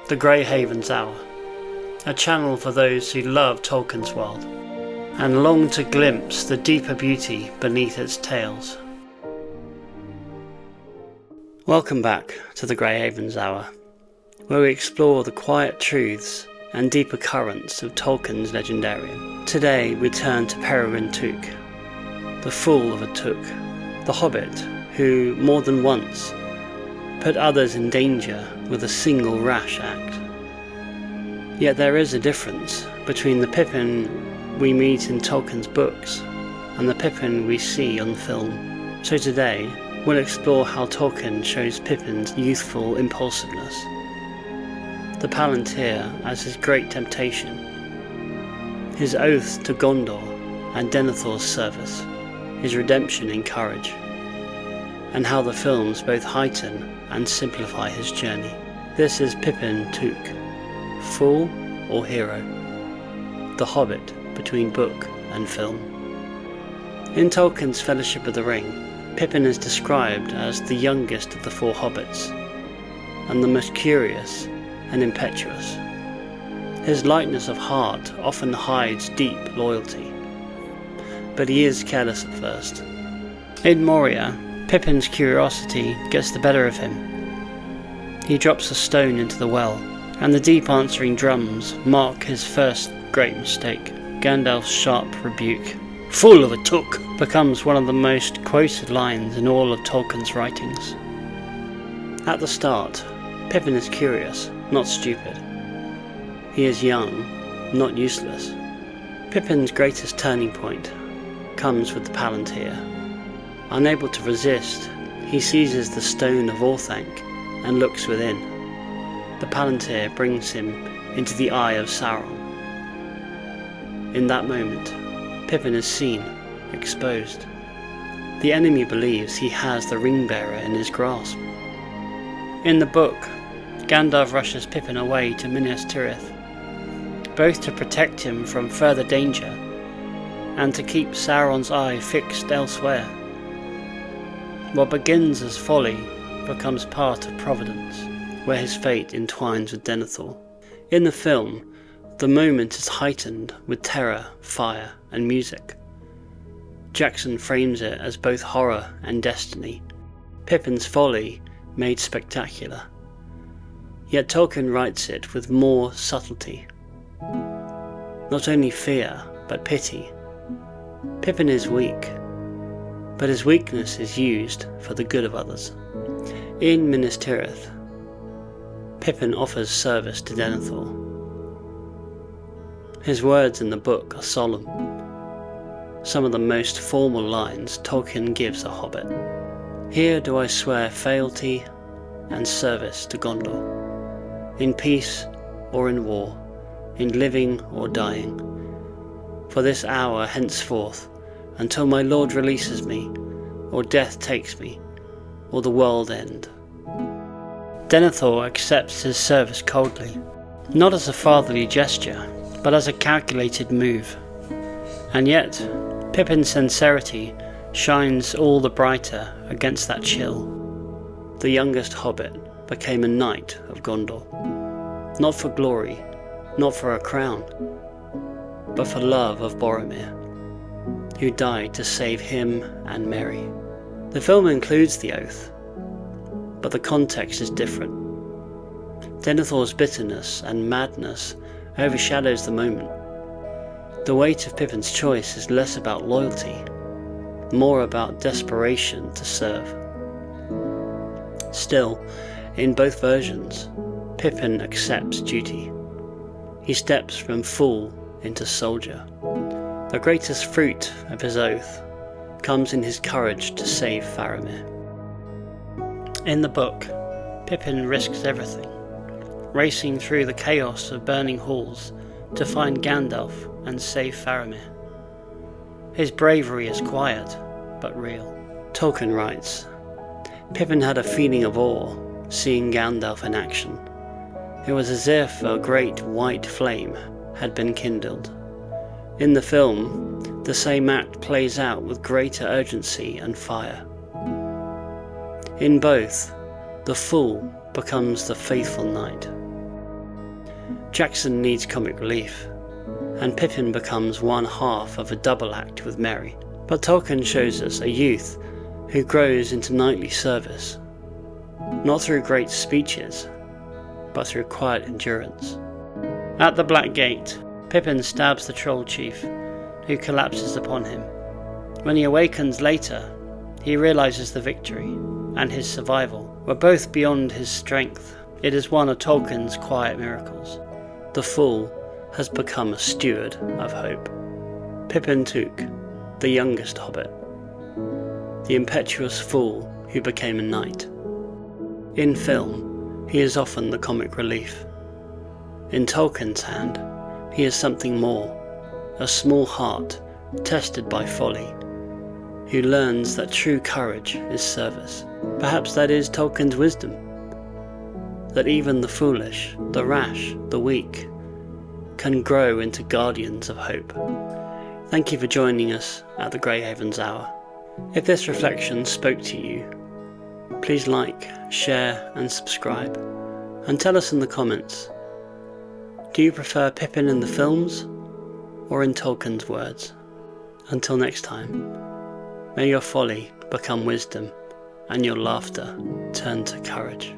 The Greyhaven's Hour, a channel for those who love Tolkien's world and long to glimpse the deeper beauty beneath its tales. Welcome back to the Greyhaven's Hour, where we explore the quiet truths and deeper currents of Tolkien's legendarium. Today we turn to Pippin Took, the fool of a Took, the hobbit who, more than once, put others in danger with a single rash act. Yet there is a difference between the Pippin we meet in Tolkien's books and the Pippin we see on film. So today, we'll explore how Tolkien shows Pippin's youthful impulsiveness, the palantír as his great temptation, his oath to Gondor and Denethor's service, his redemption in courage, and how the films both heighten and simplify his journey. This is Pippin Took, fool or hero, the hobbit between book and film. In Tolkien's Fellowship of the Ring, Pippin is described as the youngest of the four hobbits, and the most curious and impetuous. His lightness of heart often hides deep loyalty, but he is careless at first. In Moria, Pippin's curiosity gets the better of him. He drops a stone into the well, and the deep answering drums mark his first great mistake. Gandalf's sharp rebuke, "Fool of a Took," becomes one of the most quoted lines in all of Tolkien's writings. At the start, Pippin is curious, not stupid. He is young, not useless. Pippin's greatest turning point comes with the palantír. Unable to resist, he seizes the stone of Orthanc and looks within. The palantír brings him into the eye of Sauron. In that moment, Pippin is seen, exposed. The enemy believes he has the ring-bearer in his grasp. In the book, Gandalf rushes Pippin away to Minas Tirith, both to protect him from further danger and to keep Sauron's eye fixed elsewhere. What begins as folly becomes part of Providence, where his fate entwines with Denethor. In the film, the moment is heightened with terror, fire, and music. Jackson frames it as both horror and destiny, Pippin's folly made spectacular. Yet Tolkien writes it with more subtlety. Not only fear, but pity. Pippin is weak, but his weakness is used for the good of others. In Minas Tirith, Pippin offers service to Denethor. His words in the book are solemn, some of the most formal lines Tolkien gives a hobbit. "Here do I swear fealty and service to Gondor, in peace or in war, in living or dying, for this hour henceforth, until my Lord releases me, or death takes me, or the world end." Denethor accepts his service coldly, not as a fatherly gesture, but as a calculated move. And yet, Pippin's sincerity shines all the brighter against that chill. The youngest hobbit became a knight of Gondor, not for glory, not for a crown, but for love of Boromir, who died to save him and Merry. The film includes the oath, but the context is different. Denethor's bitterness and madness overshadows the moment. The weight of Pippin's choice is less about loyalty, more about desperation to serve. Still, in both versions, Pippin accepts duty. He steps from fool into soldier. The greatest fruit of his oath comes in his courage to save Faramir. In the book, Pippin risks everything, racing through the chaos of burning halls to find Gandalf and save Faramir. His bravery is quiet, but real. Tolkien writes, "Pippin had a feeling of awe seeing Gandalf in action. It was as if a great white flame had been kindled." In the film, the same act plays out with greater urgency and fire. In both, the fool becomes the faithful knight. Jackson needs comic relief, and Pippin becomes one half of a double act with Merry. But Tolkien shows us a youth who grows into knightly service, not through great speeches, but through quiet endurance. At the Black Gate, Pippin stabs the troll chief, who collapses upon him. When he awakens later, he realizes the victory and his survival were both beyond his strength. It is one of Tolkien's quiet miracles. The fool has become a steward of hope. Pippin Took, the youngest hobbit, the impetuous fool who became a knight. In film, he is often the comic relief. In Tolkien's hand, he is something more, a small heart tested by folly, who learns that true courage is service. Perhaps that is Tolkien's wisdom, that even the foolish, the rash, the weak can grow into guardians of hope. Thank you for joining us at the Greyhaven's Hour. If this reflection spoke to you, please like, share and subscribe, and tell us in the comments, do you prefer Pippin in the films or in Tolkien's words? Until next time, may your folly become wisdom and your laughter turn to courage.